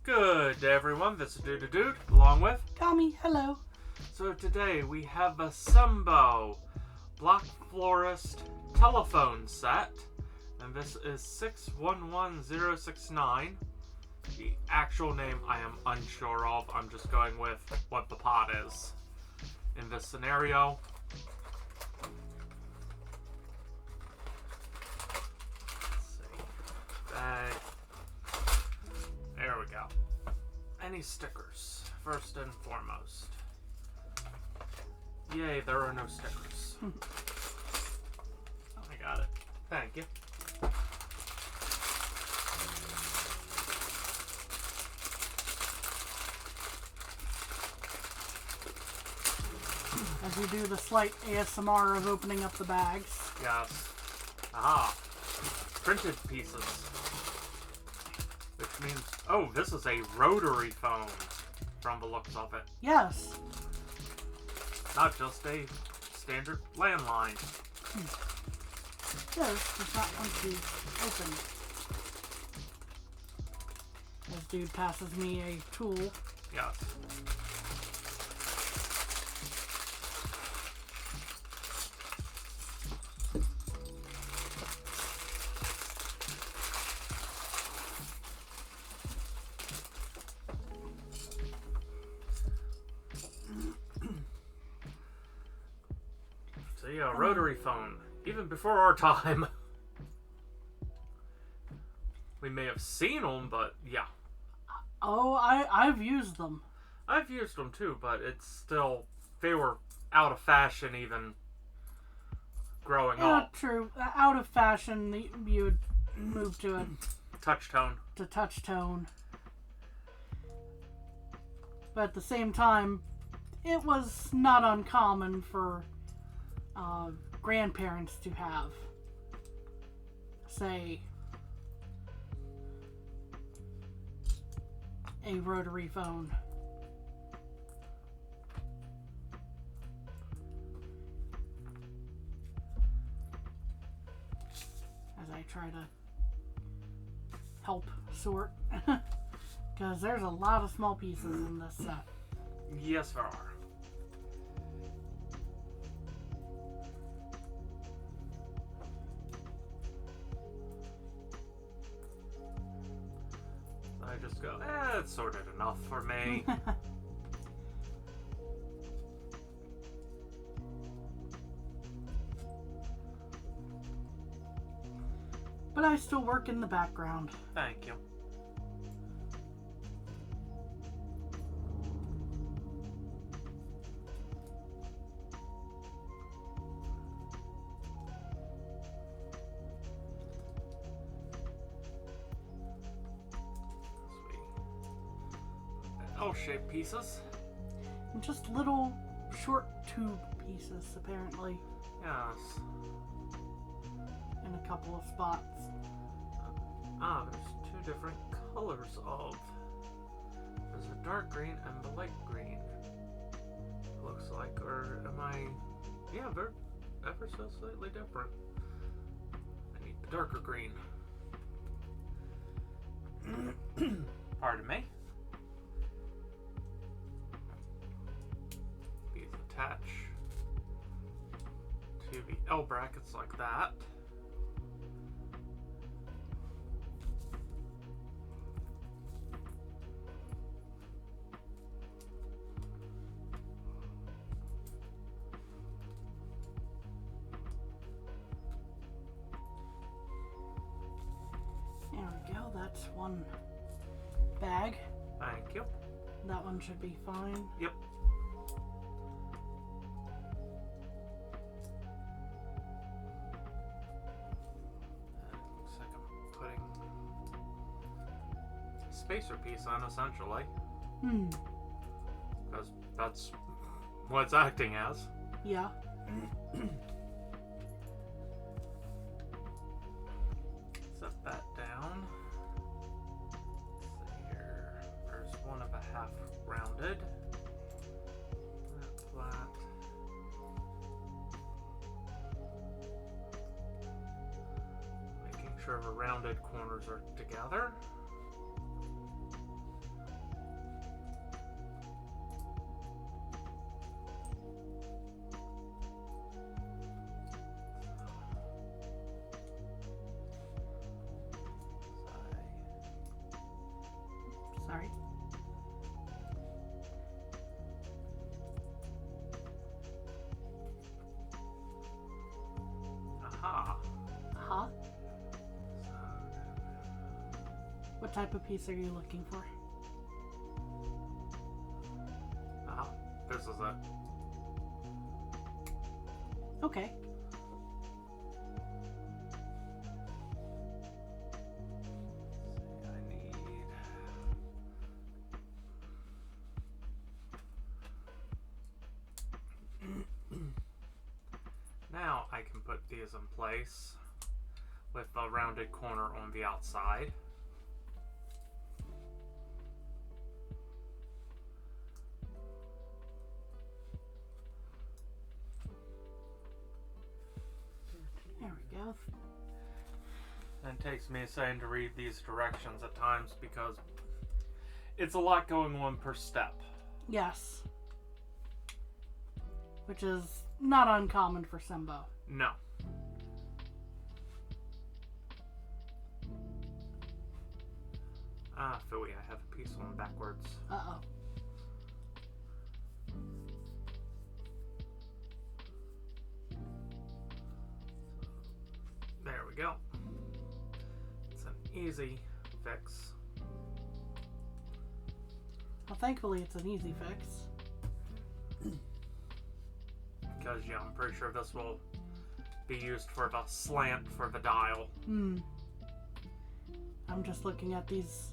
Good day, everyone. This is Dude, along with Tommy. Hello. So today we have a Sembo Black Florist telephone set, and this is 611069. The actual name I am unsure of. I'm just going with what the pot is in this scenario. Let's see. Bag. There we go. Any stickers, first and foremost. Yay, there are no stickers. I got it. Thank you. As you do the slight ASMR of opening up the bags. Yes. Aha. Printed pieces. Which means, oh, this is a rotary phone from the looks of it. Yes. Not just a standard landline. This does not want to open. This dude passes me a tool. Yes. So yeah, rotary phone. Even before our time. We may have seen them, but yeah. Oh, I've used them. I've used them too, but it's still, they were out of fashion even growing up. True. Out of fashion, you would move to a Touch tone. to touch tone. But at the same time, it was not uncommon for grandparents to have, say, a rotary phone. As I try to help sort, because there's a lot of small pieces in this set. Yes, there are. I just go, it's sorted enough for me. But I still work in the background. Thank you. L-shaped pieces. And just little short tube pieces, apparently, Yes. in a couple of spots. There's two different colors of. There's a dark green and the light green. Looks like, or am I? Yeah, they're ever so slightly different. I need the darker green. Pardon me. These attach to the L brackets like that. There we go, that's one bag. Thank you. That one should be fine. Yep. Looks like I'm putting a spacer piece on, essentially. Because that's what it's acting as. Yeah. Set that down. Let's see here. There's one of a half rounded. That flat. Making sure the rounded corners are together. Sorry. Aha. Huh? So, What type of piece are you looking for? aha. This is it. Okay. I need. Now I can put these in place with a rounded corner on the outside. There we go. And it takes me a second to read these directions at times because it's a lot going on per step. Yes. Which is not uncommon for Sembo. No. Ah, Philly, I have a piece on backwards. Uh-oh. There we go. It's an easy fix. Well, thankfully it's an easy fix. Because, yeah, I'm pretty sure this will be used for the slant for the dial. I'm just looking at these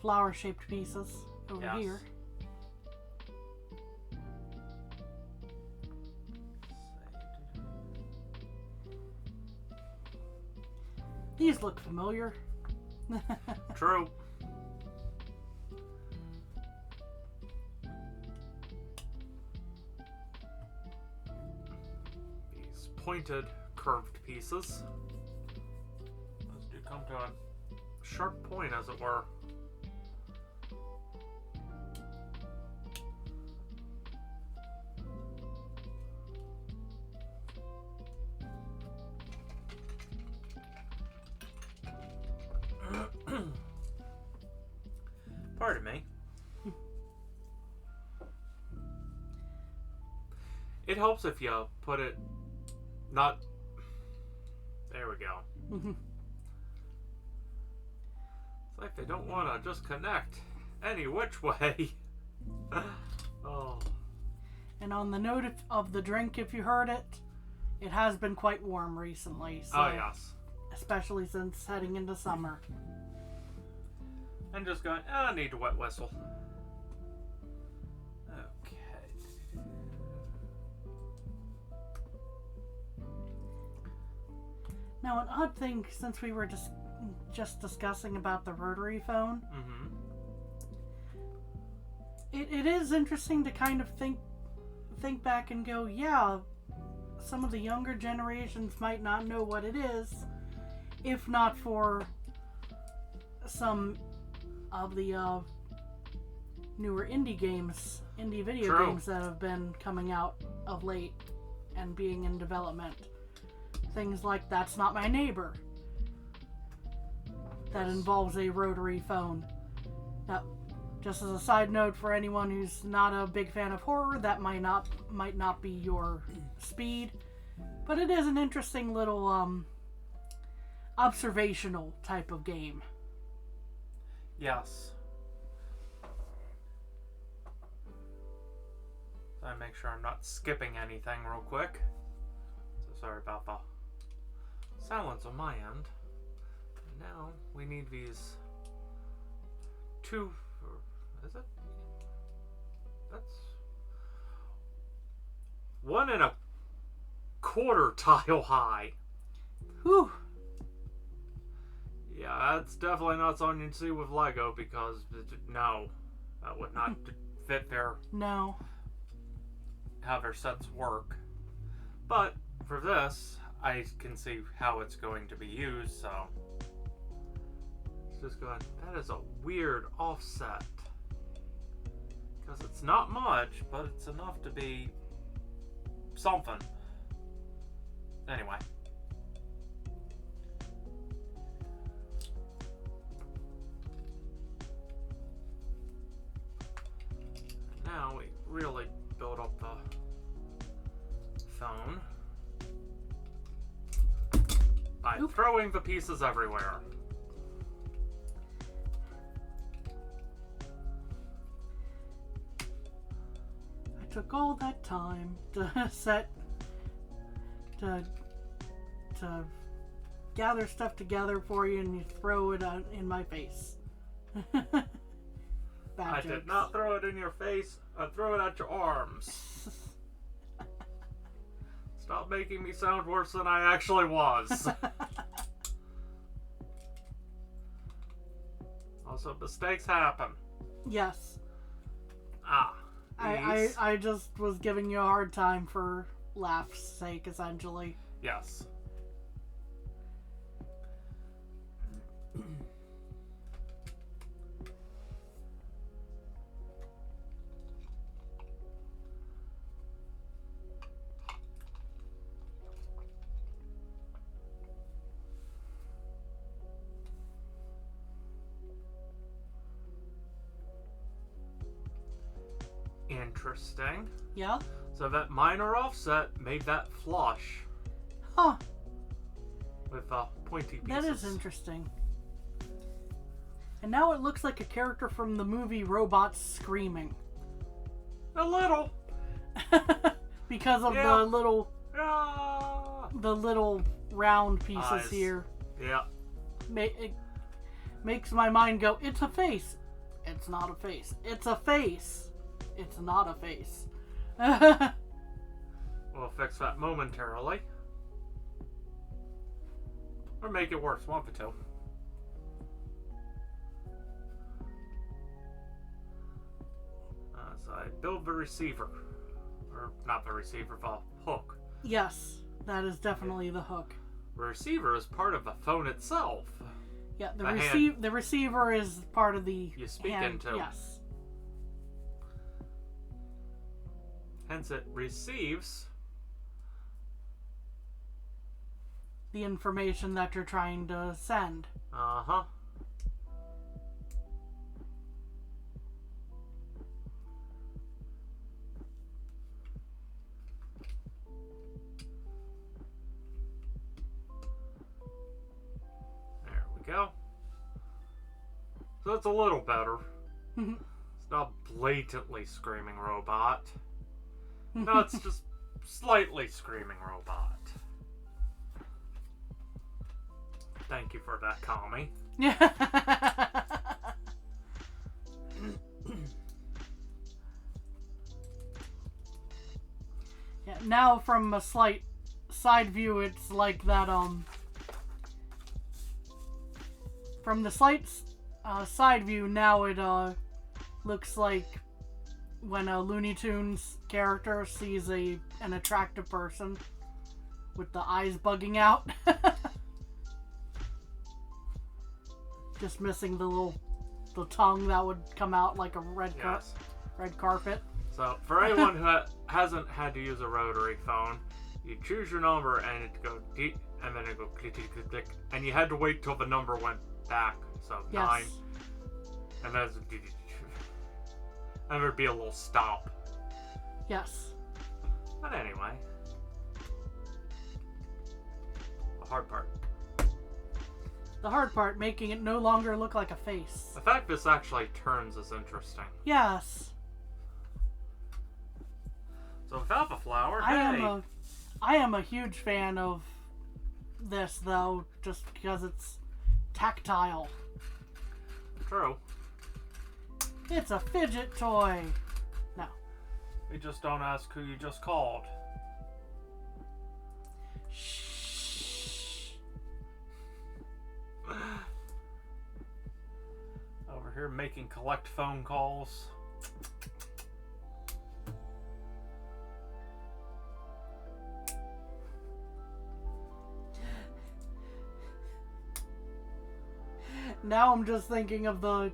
flower-shaped pieces over Yes. here. These look familiar. True. These pointed, curved pieces. Those do come to a sharp point, as it were. Pardon me. It helps if you put it not. There we go. It's like they don't want to just connect any which way. Oh. And on the note of the drink, if you heard it, it has been quite warm recently. So, Oh, yes. especially since heading into summer. And just going, I need a wet whistle. Okay. Now, an odd thing, since we were just discussing about the rotary phone, it is interesting to kind of think back and go, yeah, some of the younger generations might not know what it is, if not for some of the newer indie video True. games that have been coming out of late and being in development. Things like That's Not My Neighbor, that involves a rotary phone. Now, just as a side note for anyone who's not a big fan of horror, that might not be your speed, but it is an interesting little observational type of game. Yes. So I make sure I'm not skipping anything real quick. So sorry about the silence on my end. And now we need these two. Is it? That's 1.25 tile high. Whew. Yeah, that's definitely not something you'd see with Lego because, no, that would not fit No. how their sets work. But for this, I can see how it's going to be used, so it's just going, that is a weird offset. Because it's not much, but it's enough to be something. Anyway. now we really build up the phone by throwing the pieces everywhere. I took all that time to to gather stuff together for you, and you throw it in my face. I did not throw it in your face. I threw it at your arms. Stop making me sound worse than I actually was. Also, mistakes happen. Yes. These. I just was giving you a hard time for laughs' sake, essentially. Yes. Interesting. Yeah? So that minor offset made that flush. Huh. With pointy pieces. That is interesting. And now it looks like a character from the movie Robots Screaming. A little. Because of the little round pieces eyes here. Yeah. It makes my mind go, it's a face. It's not a face. It's a face. It's not a face. We'll fix that momentarily. Or make it worse, one of the two. So I build the receiver. Or not the receiver, the hook. Yes, that is definitely the hook. The receiver is part of the phone itself. Yeah, the receiver is part of the you speak hand. into. Yes. Hence it receives the information that you're trying to send. Uh-huh. There we go. So that's a little better. It's not blatantly screaming robot. No, it's just slightly screaming robot. Thank you for that, Kami. Yeah. Yeah. Now, from a slight side view, it's like that. From the slight side view, now it looks like when a Looney Tunes character sees an attractive person with the eyes bugging out. Just missing the tongue that would come out like a red carpet. So, for anyone who hasn't had to use a rotary phone, you choose your number and it go deep, and then it go click, click, click, click, and you had to wait till the number went back. So, Yes. 9, and then and there'd be a little stop. Yes. But anyway, the hard part. The hard part, making it no longer look like a face. The fact this actually turns is interesting. Yes. So without the flower, I am a huge fan of this, though, just because it's tactile. True. It's a fidget toy. No. We just don't ask who you just called. Shh. Over here making collect phone calls. Now I'm just thinking of the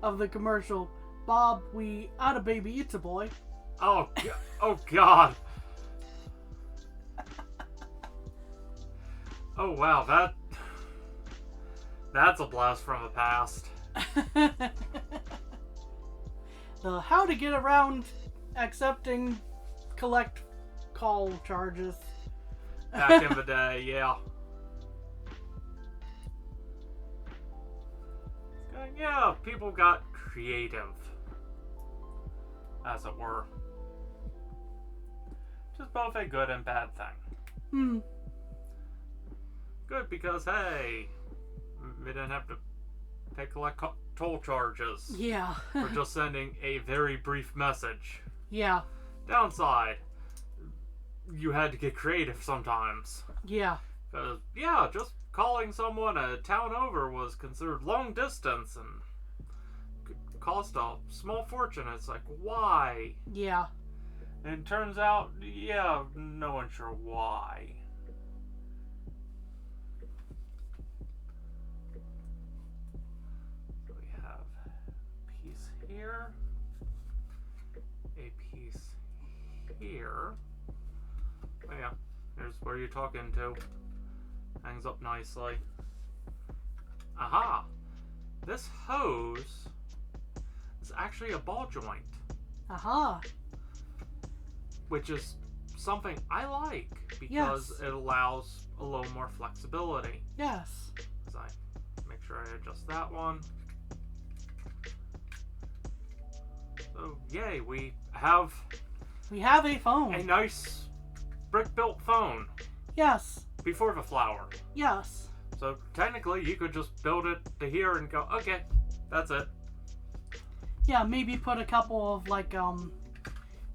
of the commercial. Bob, we had a baby, it's a boy. Oh, oh God. Oh wow, that's a blast from the past. the how to get around accepting collect call charges. Back in the day, yeah. Yeah, people got creative, as it were. Just both a good and bad thing. Good because, hey, we didn't have to pay collect toll charges. Yeah. For just sending a very brief message. Yeah. Downside, you had to get creative sometimes. Yeah. Because, yeah, just calling someone a town over was considered long distance and could cost a small fortune. It's like, why? Yeah. And it turns out, yeah, no one's sure why. So we have a piece here, a piece here. Oh yeah, there's where you're talking to. Hangs up nicely. Aha! This hose is actually a ball joint. Aha. Which is something I like because Yes. it allows a little more flexibility. Yes. As I make sure I adjust that one. So yay, we have a phone. a nice brick-built phone Yes. before the flower. Yes. So technically you could just build it to here and go, okay, that's it. Yeah, maybe put a couple of like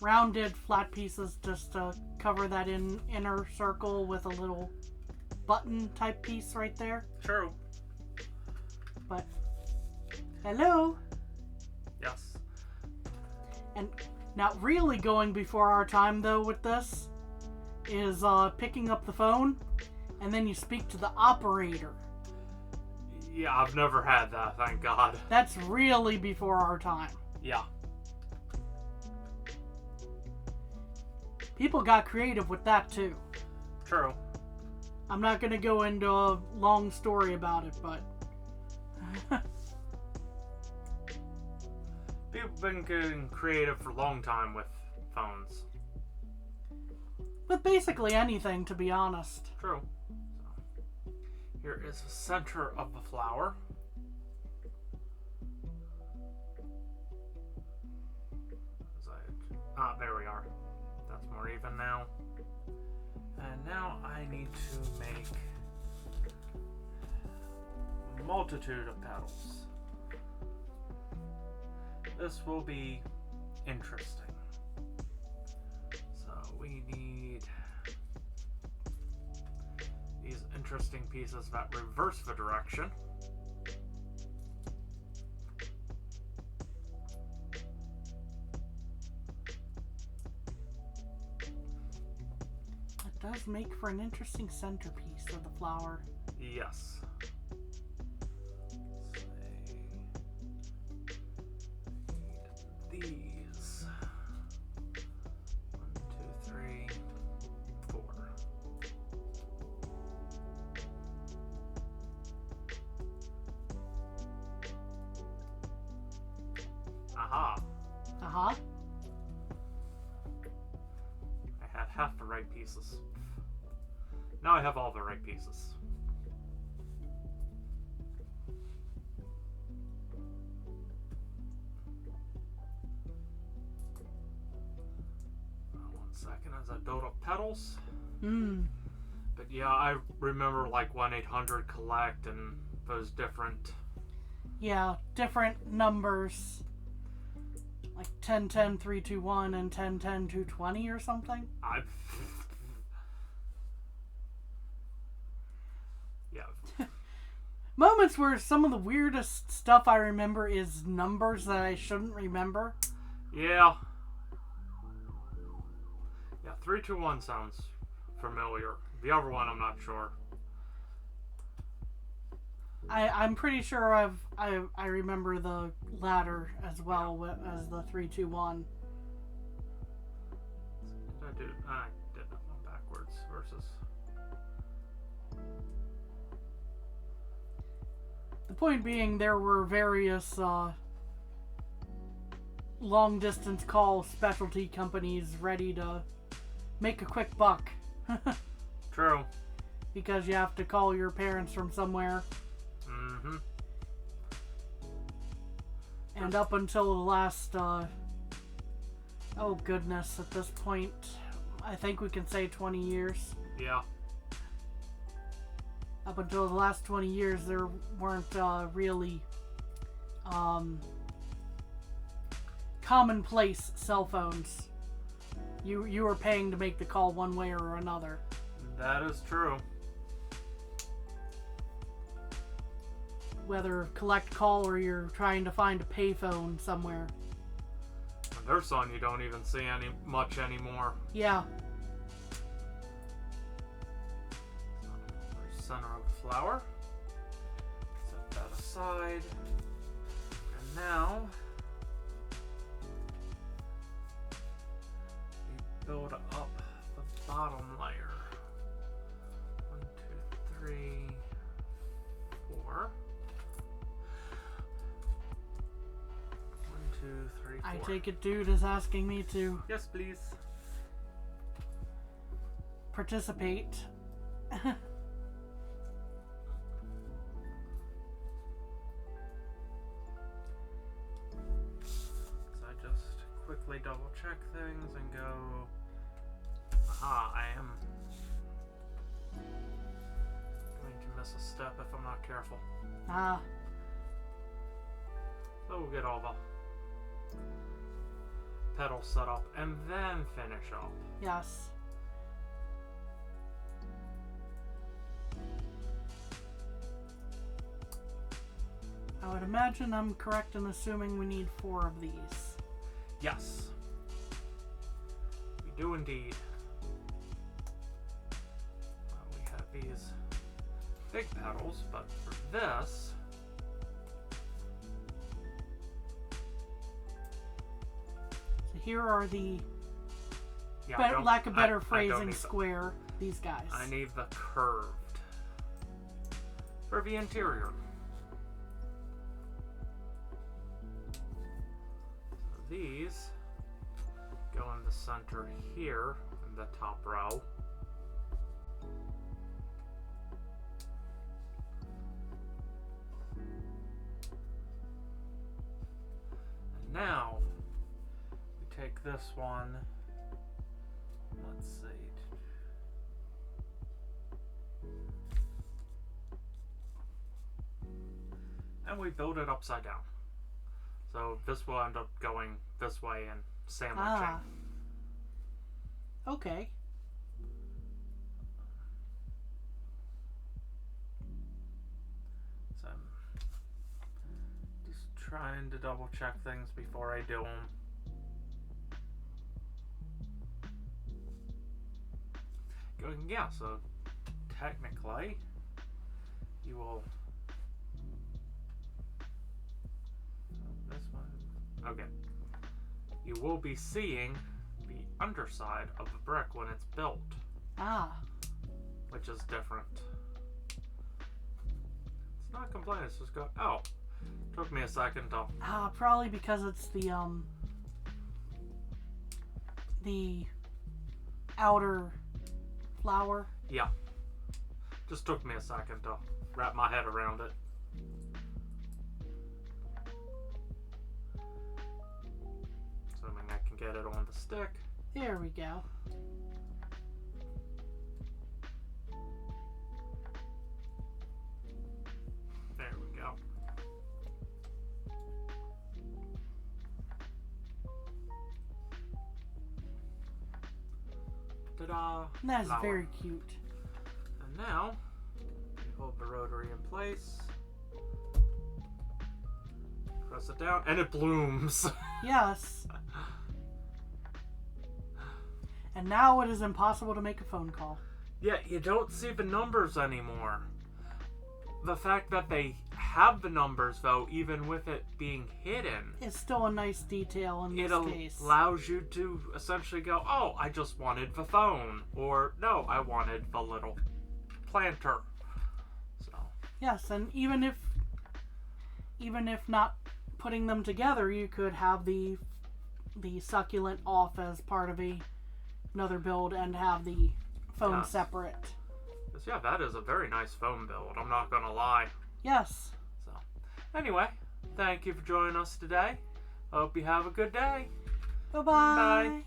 rounded flat pieces just to cover that inner circle with a little button type piece right there. True. But hello. Yes. And not really going before our time though with this is picking up the phone and then you speak to the operator. Yeah, I've never had that, thank God. That's really before our time. Yeah. People got creative with that too. True. I'm not going to go into a long story about it, but People have been getting creative for a long time with phones. with basically anything, to be honest. True. So, here is the center of the flower. There we are. That's more even now. And now I need to make a multitude of petals. This will be interesting. So we need these interesting pieces that reverse the direction. It does make for an interesting centerpiece of the flower. Yes. These. 1, 2, 3, 4. Aha. Uh-huh. I had half the right pieces. Now I have all the right pieces. One second as I build up petals. But yeah, I remember like 1-800-COLLECT and those different... Yeah, different numbers. Like 1010-321 and 1010-220 or something. Yeah. Moments where some of the weirdest stuff I remember is numbers that I shouldn't remember. Yeah. Yeah, 321 sounds familiar. The other one, I'm not sure. I'm pretty sure I remember the latter as well as the 321. I did that one backwards versus. The point being, there were various long distance call specialty companies ready to make a quick buck. True. Because you have to call your parents from somewhere. Mm-hmm. And up until the last, oh goodness, at this point, I think we can say 20 years. Yeah. Up until the last 20 years, there weren't really commonplace cell phones. You were paying to make the call one way or another. That is true. Whether collect call or you're trying to find a payphone somewhere. And there's some you don't even see much anymore. Yeah. Center of the flower. Set that aside. And now we build up the bottom layer. 1, 2, 3, 4. 1, 2, 3, 4. I take it dude is asking me to Yes, please. participate. Quickly double check things and go, aha, I am going to miss a step if I'm not careful. Ah. So we'll get all the petals set up and then finish up. Yes. I would imagine I'm correct in assuming we need 4 of these. Yes. We do indeed. We have these big petals, but for this, so here are the, yeah, lack of better I don't phrasing, need square, these guys. I need the curved for the interior. These go in the center here in the top row. And now we take this one, let's see. And we build it upside down. So this will end up going this way and sandwiching. Ah. Okay. So I'm just trying to double check things before I do them. Going, yeah, so technically you will. This one. Okay. You will be seeing the underside of the brick when it's built. Ah. Which is different. It's not complaining, it's just go, oh. Took me a second to. Ah, probably because it's the outer flower. Yeah. Just took me a second to wrap my head around it. Assuming I can get it on the stick. There we go. There we go. Ta-da! That's Flower. very cute. And now, we hold the rotary in place. Press it down, and it blooms. Yes. And now it is impossible to make a phone call. Yeah, you don't see the numbers anymore. The fact that they have the numbers, though, even with it being hidden, It's still a nice detail in this case. it allows you to essentially go, oh, I just wanted the phone. Or, no, I wanted the little planter. So. Yes, and even if not putting them together, you could have the the Succulent off as part of another build and have the foam Yes. separate. Yeah, that is a very nice foam build. I'm not gonna lie. Yes. So, anyway, thank you for joining us today. Hope you have a good day. Bye-bye. Bye.